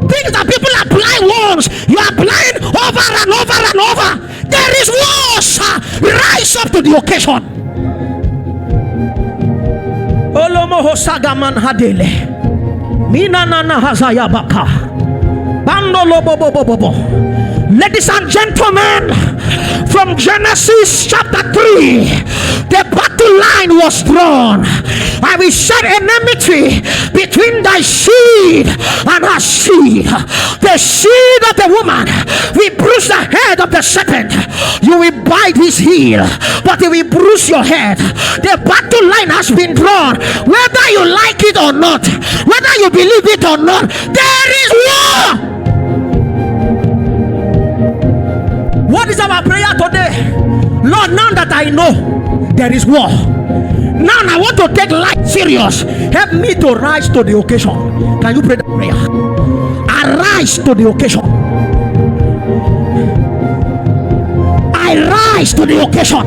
Things that people are blind once, you are blind over and over and over. There is worse. Rise up to the occasion. Olomo hosaga man hadele. Mina nana hazaya baka. Bando lobo bobo bobo. Ladies and gentlemen, from Genesis chapter 3, the battle line was drawn. I will set enmity between thy seed and her seed. The seed of the woman will bruise the head of the serpent. You will bite his heel, but he will bruise your head. The battle line has been drawn. Whether you like it or not, whether you believe it or not, there is war. What is our prayer today? Lord, now that I know there is war, now I want to take life serious. Help me to rise to the occasion. Can you pray that prayer? Arise to the occasion. I rise to the occasion.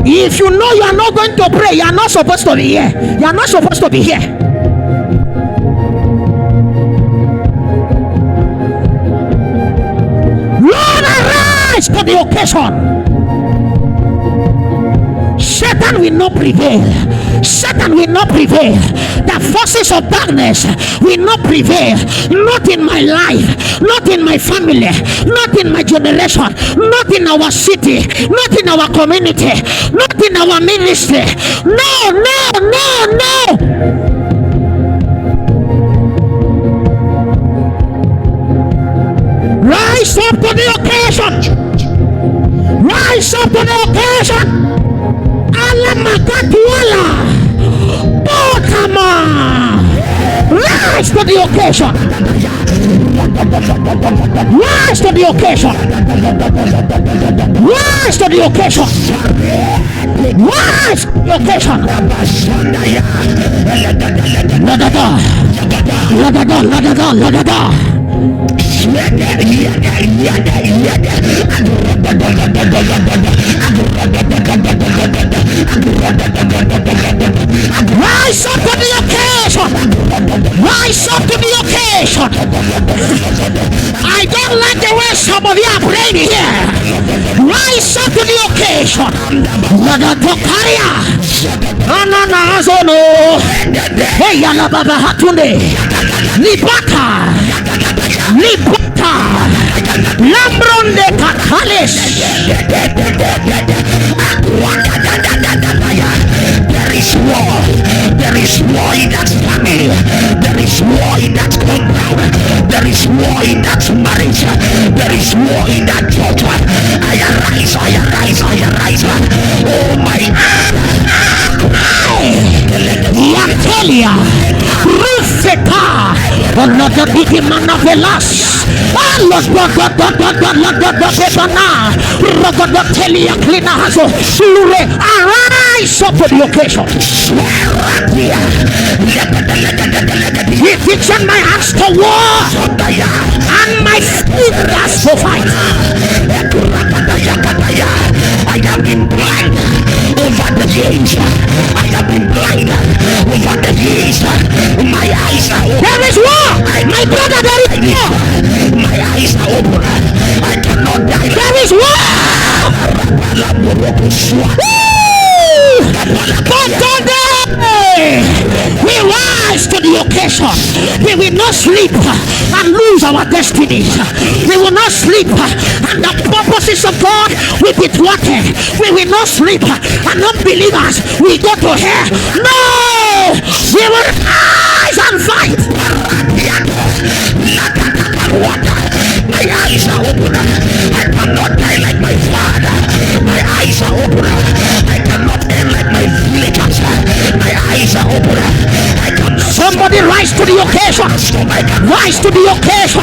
If you know you are not going to pray, you are not supposed to be here. You are not supposed to be here. Lord, arise to the occasion. Satan will not prevail. Satan will not prevail. The forces of darkness will not prevail. Not in my life, not in my family, not in my generation, not in our city, not in our community, not in our ministry. No, no, no, no. Rise up to the occasion. Rise up to the occasion. Alamakatuala, Botama, rise to the occasion. Rise to the occasion. Rise to the occasion. Rise to the occasion. Ladada, ladada, ladada, ladada. Rise up to the occasion. Rise up to the occasion. I don't like the way some of you are praying here. Rise up to the occasion. Ananazono. Hey, Yalababa Hatunde. Libata. Libata. Lambronde Kakales. There is war. There is war in that family. There is war in that compound. There is war in that marriage. There is war in that church. I arise, I arise, I arise. Oh my Yatelia Rufeta Another big man of the last. Lord God, arise up for the occasion. It is on my hands to war and my fingers to fight. I have been blind over the years. I have been blind over the years. My eyes are open. There is war, my brother. There is war. My eyes are open. I cannot die. There is war. But today we rise to the occasion. We will not sleep and lose our destinies. We will not sleep and the purposes of God will be thwarted. We will not sleep and unbelievers will go to hell. No, we will rise and fight. My eyes are open. I cannot die like my father. My eyes are open. I cannot end like my villagers. My eyes are open. I cannot. Somebody rise to the occasion. Rise to the occasion.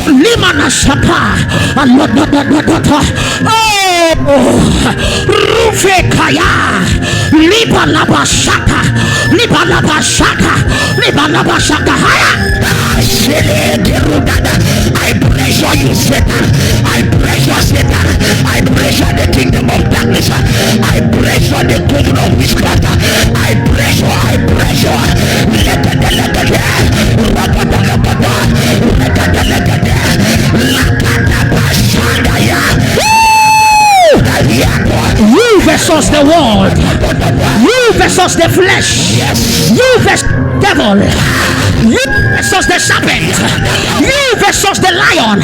Limana Sapa. Oh, Rufe Kaya. Libalabashaka. Libalabashaka. Libalabashaka. I pressure you, Satan. I pressure Satan. I pressure the kingdom of darkness. I versus the world. You versus the flesh. You versus devil. You versus the serpent. You versus the lion.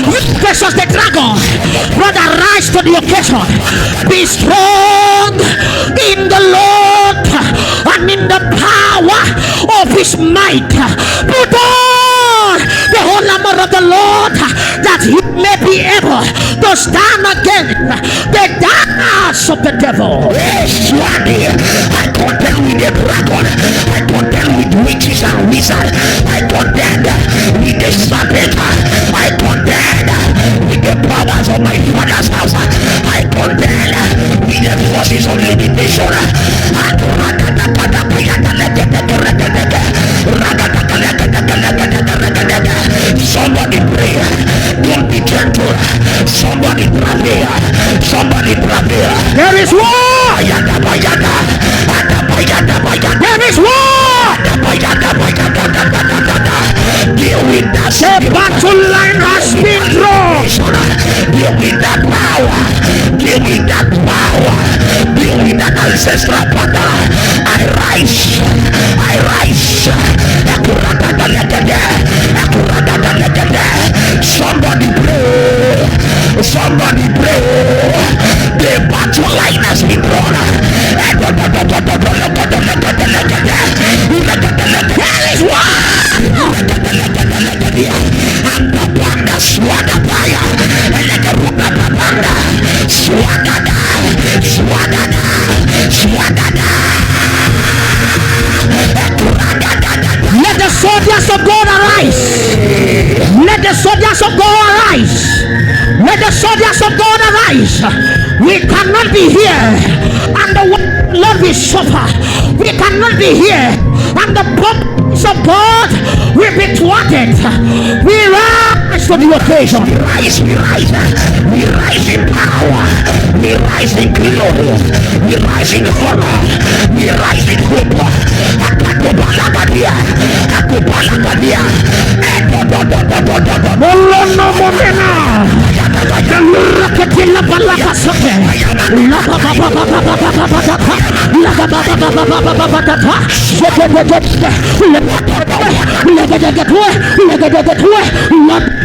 You versus the dragon. Brother, rise to the occasion. Be strong in the Lord and in the power of his might. Put on the whole armor of the Lord, that he may be able to stand against the darts of the devil. I contend with the dragon. I contend with witches and wizards. I contend with the serpent. I contend with the powers of my father's house. I contend with the forces of limitation. Somebody pray. Don't be gentle. Somebody travail. Somebody travail. There is war. There is war. Deal with that. The battle line has been drawn. Deal with that power. Deal with that power. Deal with that ancestral pattern. I rise. I rise. Somebody pray. Somebody pray. The battle line has been drawn. There is one. Let the soldiers of God arise. Let the soldiers of God arise. Let the soldiers of God arise. We cannot be here and the Lord will suffer. We cannot be here and the purpose of God will be thwarted. We rise to the occasion. We rise, we rise. We rise in power. We rise in glory. We rise in honor. We rise in hope. Molono momena. Rakatila balaka sote. Laka baba baba baba baba. Laka baba baba baba baba. Sote sote. Laka laka tuwe. Laka laka tuwe. Laka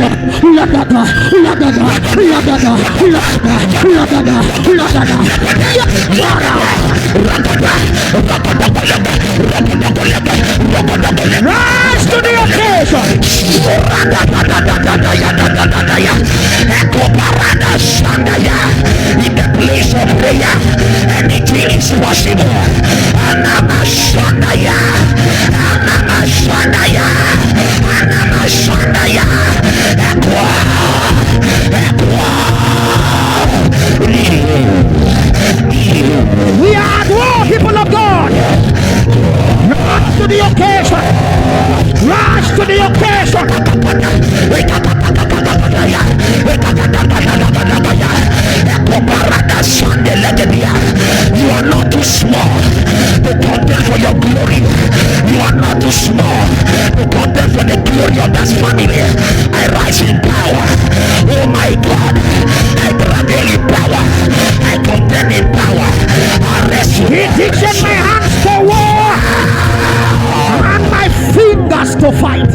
rise to the occasion. In the place of prayer, anything is possible. Anama Shandaya. We are at war, people of God. Rise to the occasion. Rise to the occasion. You are not too small to contend for your glory. You are not too small to contend for the glory of that family. I rise in power. Oh my God. I travel in power. I contend in power. I rest you. He teaches my hands to war and my fingers to fight.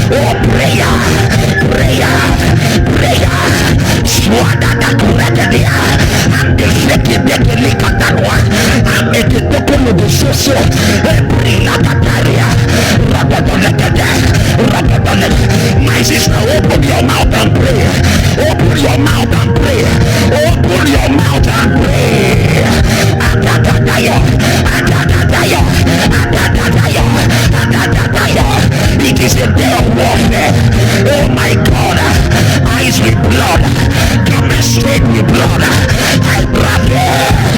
Oh, prayer. I'm the shaky baby Katarwa. I'm making the color of the so my sister, open your mouth and pray. Open your mouth and pray. Open your mouth and pray. It is a day of warfare. Oh my God, eyes with blood, come straight with blood. I grab it.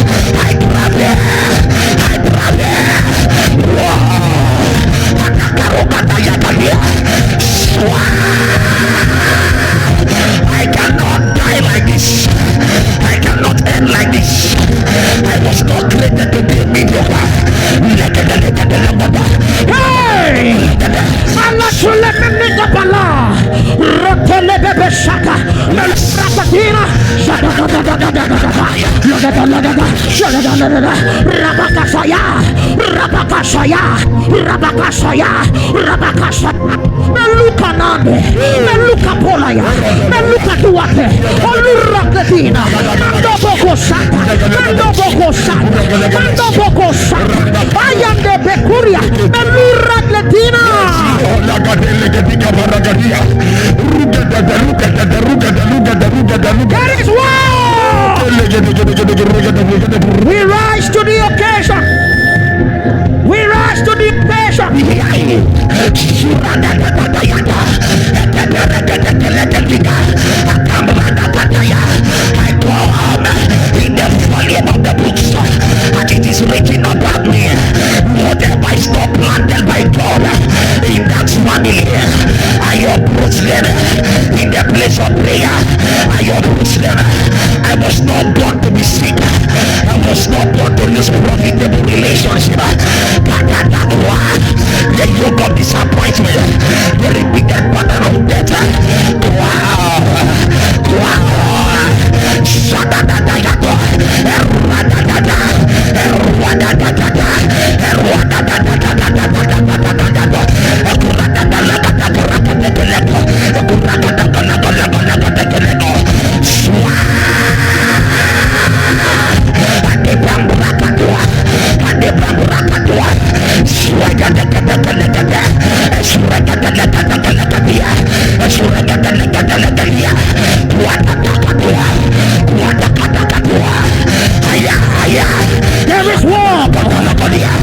I cannot die like this. I cannot end like this. I was not created Hey! Allah sulle menita pala. Rotele bebe shaka. Rapatina. Rabakasaya. Rabakasaya. Rabakasaya. Rabakasaya. Meluka nande. Meluka polaya. Meluka duate. Oluraketina. Mando boko sata. Mando boko sata. Mando boko sata. Ayande bekuria. Melurakletina. There is war. We rise to the occasion. We rise to the occasion. I come in the volume of the books, and it is written about me. Whatever is not planted by God in that family, I approach them in the place of prayer. I approach them. I was not born to be sick. I was not born to lose profitable relationship. The yoke of disappointment, the repeated pattern of death. Wow. There is war.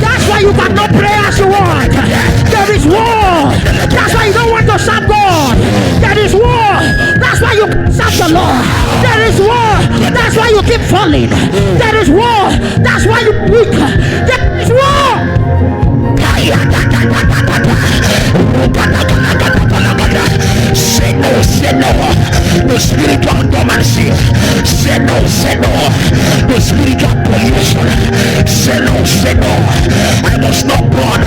That's why you cannot pray as you want. There is war. That's why you don't want to serve God. There is war. That's why you serve the Lord. There is war. That's why you keep falling. There is war. That's why you weak. There is war. Say no, say no. The spiritual dormancy. Say no, say no. The spiritual pollution. Say no, say no. I was not born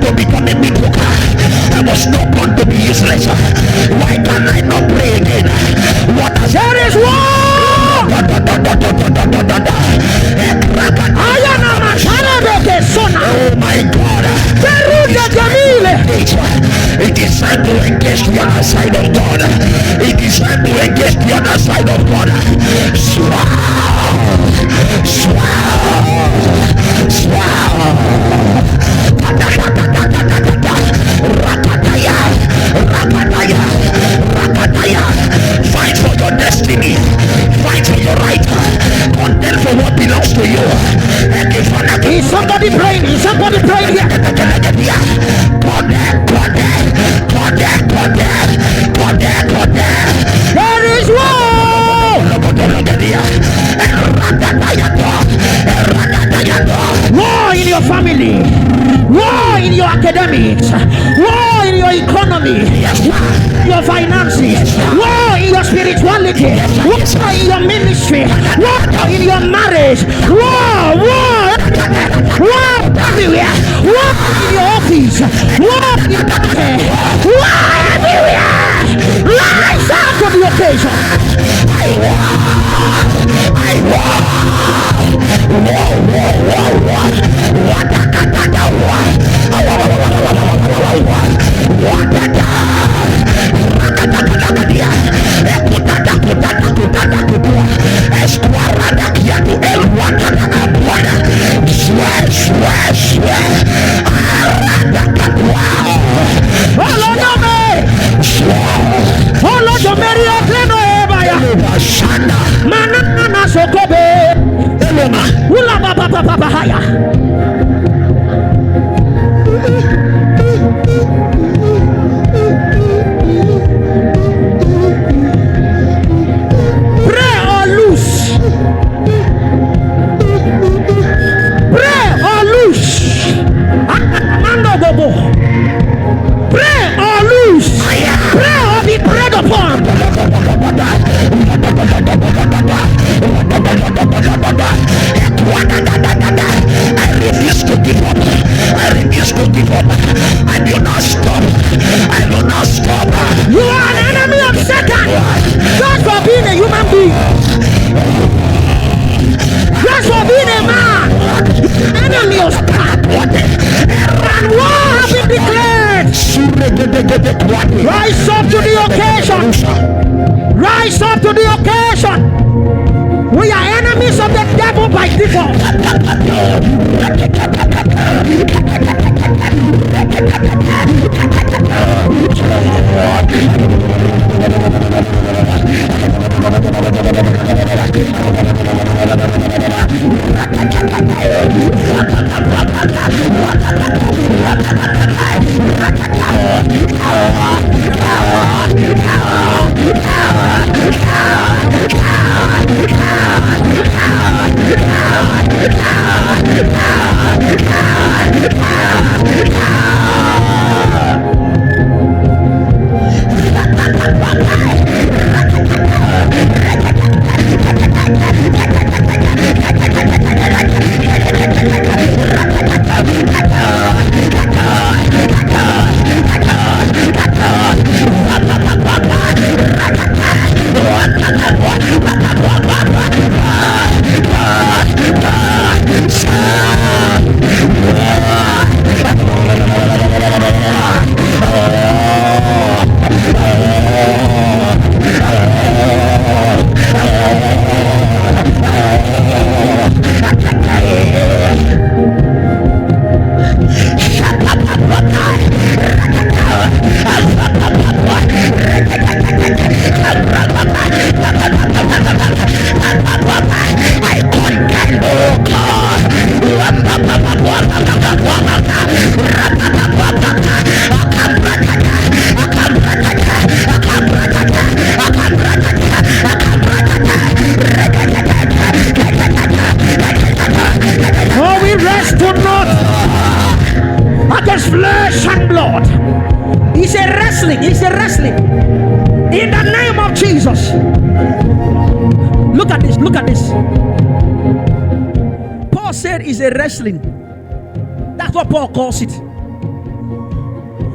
to become a mediocre. I was not born to be useless. Why can I not pray again? What has There is war. Oh my God. It is time to engage the other side of God. It is time to engage the other side of God. Fight for your destiny. Fight for your right. Contend for what belongs to you. Is somebody praying? Is somebody praying here? There is war. War in your family. War in your academics. War in your economy. Your finances. War in your spirituality. War in your ministry. War in your marriage. War everywhere. War in your office. War in your market. War everywhere. Rise up to the occasion. As for being a man, enemy of God, and war have been declared. Rise up to the occasion. Rise up to the occasion. We are enemies of the devil by default. Flesh and blood. It's a wrestling. It's a wrestling. In the name of Jesus. Look at this. Look at this. Paul said it's a wrestling. That's what Paul calls it.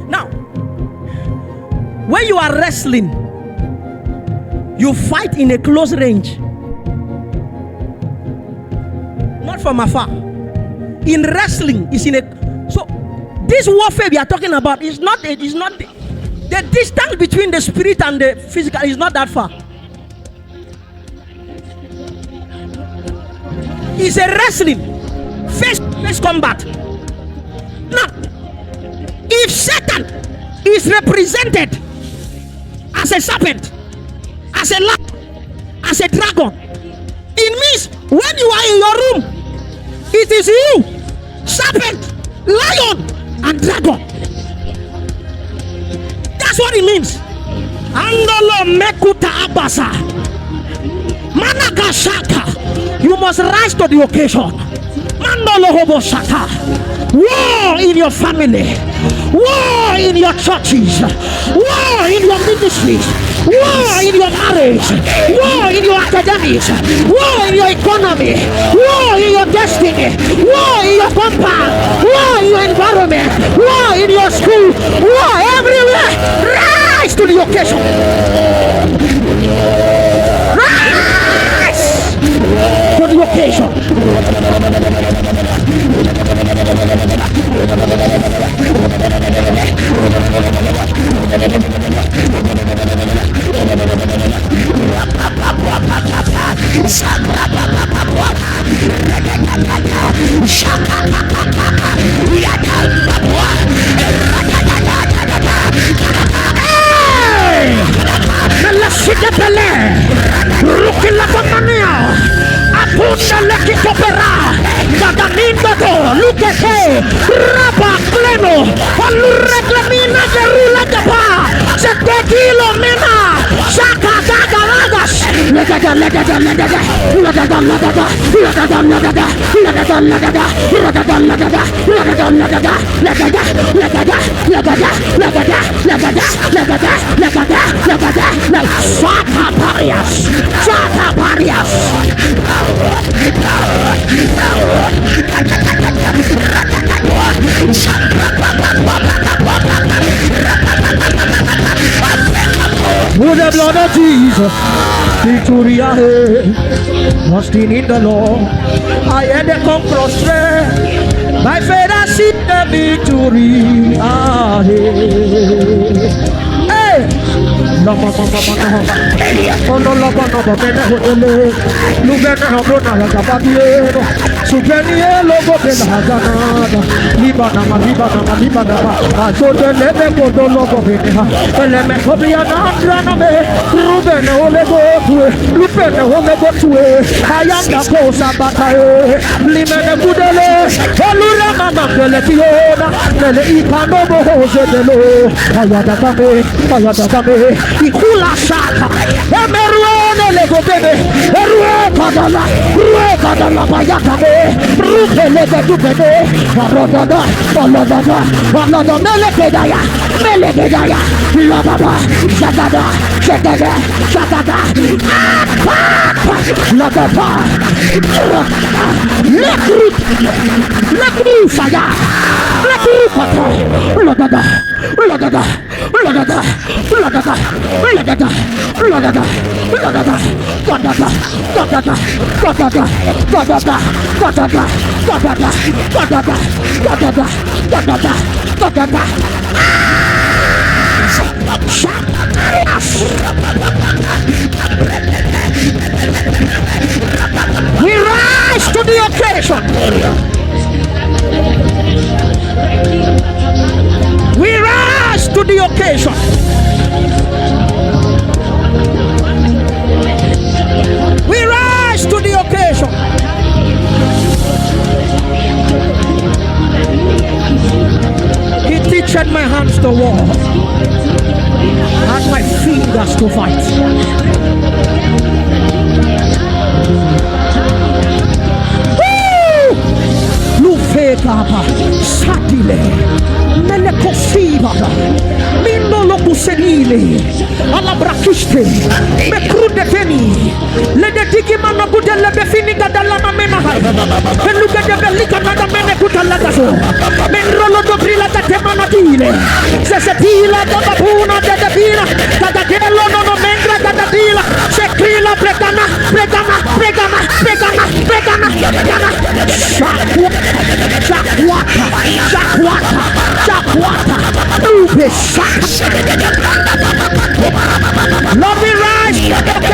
Now, when you are wrestling, you fight in a close range, not from afar. In wrestling, is in a this warfare we are talking about is not the distance between the spirit and the physical is not that far. It's a wrestling, face combat. Now, if Satan is represented as a serpent, as a lion, as a dragon, it means when you are in your room, it is you, serpent, lion, and dragon. That's what it means. Andolo mekuta abasa. Managashaka. You must rise to the occasion. Mandolo hobo shaka. War in your family. War in your churches. War in your ministries. War in your marriage. War in your academics. War in your economy. War in your destiny. War in your compound. War in your environment. War in your school. War everywhere. Rise to the occasion. Rise to the occasion. through the blood of Jesus. Victory ahead. Trusting in the Lord. I had the conqueror strength. By faith I see the victory ahead. Hey! Oh no, lava no bene hotele. Lubene habrona la kabadiero. Sugenie logo bela hazanada. Libana ma. Azote lebe kodo logo bene ha. Eleme kobiana andrana me. Rubene olego tue. Lupene olego tue. Ayanda kosa batae. Limene kudele. Olura mama kele tiona. Kele ikano bohoze delo. Ayada kame. Ikula shaka. Emeruone lego bene. Erue kadala bayaka me. Rupe lege dupene. Arodada. Walada melegedaya. Lababa. Shagada. Lababa. Lekru saya. Lekru patra. Ladada. We rise to the occasion. We rise to the occasion. We rise to the occasion. He teacheth my hands to war and my fingers to fight. Woo! Lufe kapa satile melekosibata mindolo kusenile alabrakiste mekrude feni lede tiki mana budele befini gadala na mena hai beluga de belika na mena kutala gaso menrolo do brila da temana dile se tila da babuna de bina da gelo no mengra da dila se krila pregana shakwata ube shaka. Love me rise.